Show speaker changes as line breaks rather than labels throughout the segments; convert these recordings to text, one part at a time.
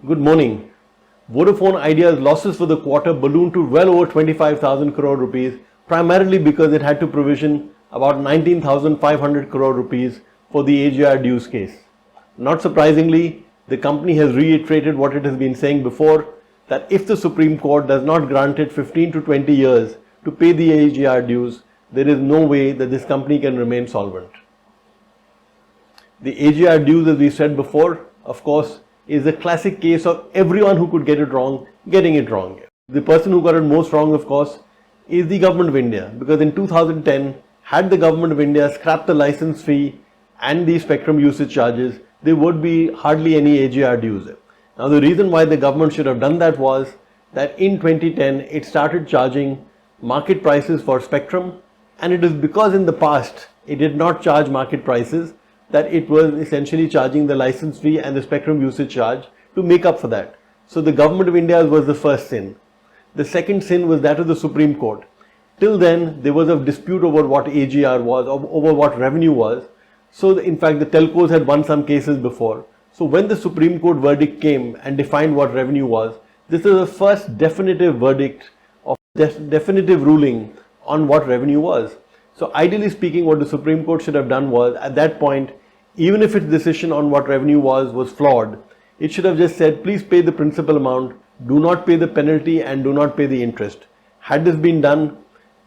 Good morning. Vodafone Idea's losses for the quarter ballooned to well over 25,000 crore rupees, primarily because it had to provision about 19,500 crore rupees for the AGR dues case. Not surprisingly, the company has reiterated what it has been saying before, that if the Supreme Court does not grant it 15 to 20 years to pay the AGR dues, there is no way that this company can remain solvent. The AGR dues, as we said before, of course, is a classic case of everyone who could get it wrong, getting it wrong. The person who got it most wrong, of course, is the government of India, because in 2010, had the government of India scrapped the license fee and the spectrum usage charges, there would be hardly any AGR dues. Now, the reason why the government should have done that was that in 2010, it started charging market prices for spectrum, and it is because in the past, it did not charge market prices, that it was essentially charging the license fee and the spectrum usage charge to make up for that. So the government of India was the first sin. The second sin was that of the Supreme Court. Till then, there was a dispute over what AGR was, over what revenue was. So in fact, the telcos had won some cases before. So when the Supreme Court verdict came and defined what revenue was, this is the first definitive verdict of definitive ruling on what revenue was. So ideally speaking, what the Supreme Court should have done was, at that point, even if its decision on what revenue was flawed, it should have just said, please pay the principal amount, do not pay the penalty and do not pay the interest. Had this been done,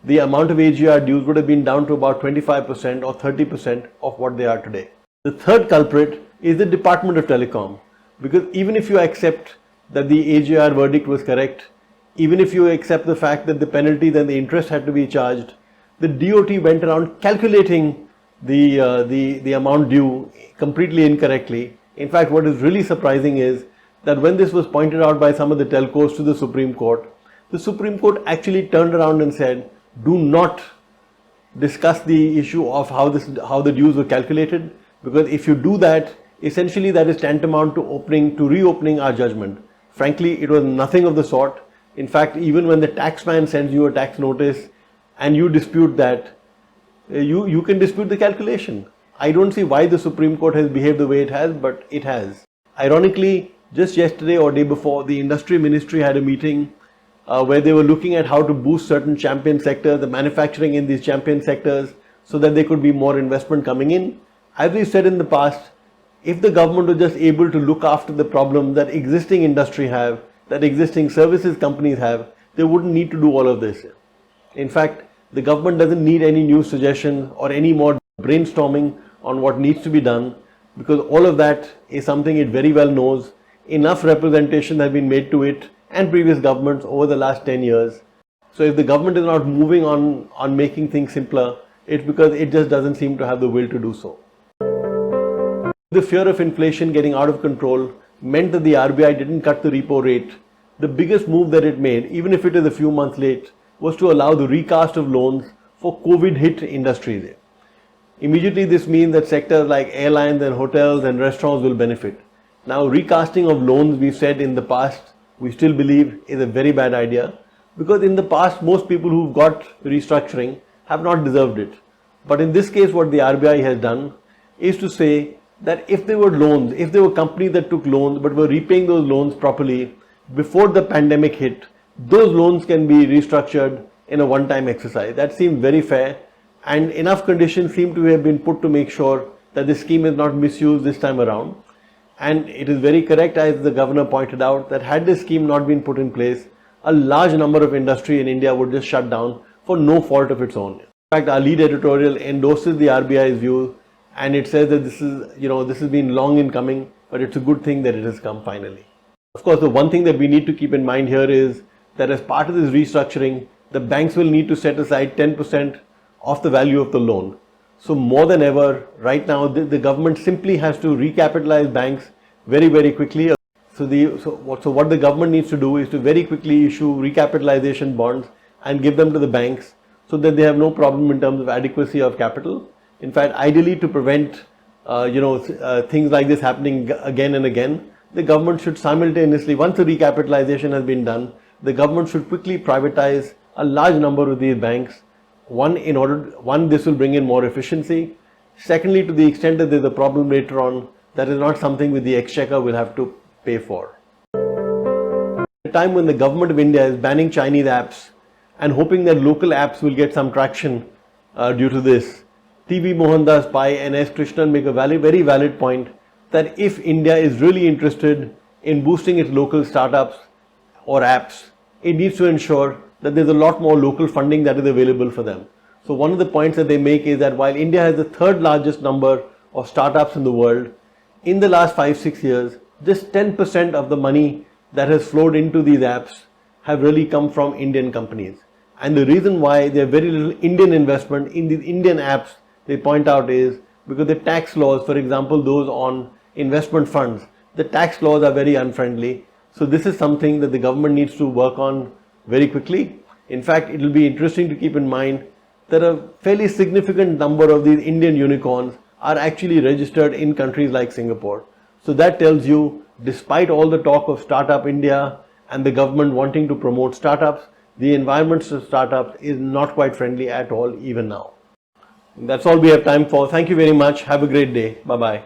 the amount of AGR dues would have been down to about 25% or 30% of what they are today. The third culprit is the Department of Telecom, because even if you accept that the AGR verdict was correct, even if you accept the fact that the penalties and the interest had to be charged, the DOT went around calculating the amount due completely incorrectly. In fact, what is really surprising is that when this was pointed out by some of the telcos to the Supreme Court actually turned around and said, do not discuss the issue of how the dues were calculated, because if you do that, essentially that is tantamount to reopening our judgment. Frankly, it was nothing of the sort. In fact, even when the taxman sends you a tax notice and you dispute that, you can dispute the calculation. I don't see why the Supreme Court has behaved the way it has, but it has. Ironically, just yesterday or day before, the industry ministry had a meeting where they were looking at how to boost certain champion sectors, the manufacturing in these champion sectors, so that there could be more investment coming in. As we said in the past, if the government was just able to look after the problems that existing industry have, that existing services companies have, they wouldn't need to do all of this. In fact, the government doesn't need any new suggestions or any more brainstorming on what needs to be done, because all of that is something it very well knows. Enough representation has been made to it and previous governments over the last 10 years. So if the government is not moving on making things simpler, it's because it just doesn't seem to have the will to do so. The fear of inflation getting out of control meant that the RBI didn't cut the repo rate. The biggest move that it made, even if it is a few months late, was to allow the recast of loans for COVID-hit industries. Immediately, this means that sectors like airlines and hotels and restaurants will benefit. Now, recasting of loans, we've said in the past, we still believe is a very bad idea, because in the past, most people who got restructuring have not deserved it. But in this case, what the RBI has done is to say that if there were loans, if there were companies that took loans but were repaying those loans properly before the pandemic hit, those loans can be restructured in a one-time exercise. That seemed very fair, and enough conditions seem to have been put to make sure that the scheme is not misused this time around. And it is very correct, as the governor pointed out, that had this scheme not been put in place, a large number of industry in India would just shut down for no fault of its own. In fact, our lead editorial endorses the RBI's view, and it says that this has been long in coming, but it's a good thing that it has come finally. Of course, the one thing that we need to keep in mind here is that as part of this restructuring, the banks will need to set aside 10% of the value of the loan. So more than ever, right now, the government simply has to recapitalize banks very, very quickly. So what the government needs to do is to very quickly issue recapitalization bonds and give them to the banks so that they have no problem in terms of adequacy of capital. In fact, ideally, to prevent things like this happening again and again, the government should simultaneously, once the recapitalization has been done, the government should quickly privatize a large number of these banks. One, this will bring in more efficiency. Secondly, to the extent that there's a problem later on, that is not something with the exchequer will have to pay for. A time when the government of India is banning Chinese apps and hoping that local apps will get some traction due to this. TV Mohandas Pai and S. Krishnan make a very valid point that if India is really interested in boosting its local startups or apps, it needs to ensure that there's a lot more local funding that is available for them. So one of the points that they make is that while India has the third largest number of startups in the world, in the last 5-6 years, just 10% of the money that has flowed into these apps have really come from Indian companies. And the reason why there are very little Indian investment in these Indian apps, they point out, is because the tax laws, for example, those on investment funds, the tax laws are very unfriendly. So this is something that the government needs to work on very quickly. In fact, it will be interesting to keep in mind that a fairly significant number of these Indian unicorns are actually registered in countries like Singapore. So that tells you, despite all the talk of Startup India and the government wanting to promote startups, the environment of startups is not quite friendly at all even now. That's all we have time for. Thank you very much. Have a great day. Bye-bye.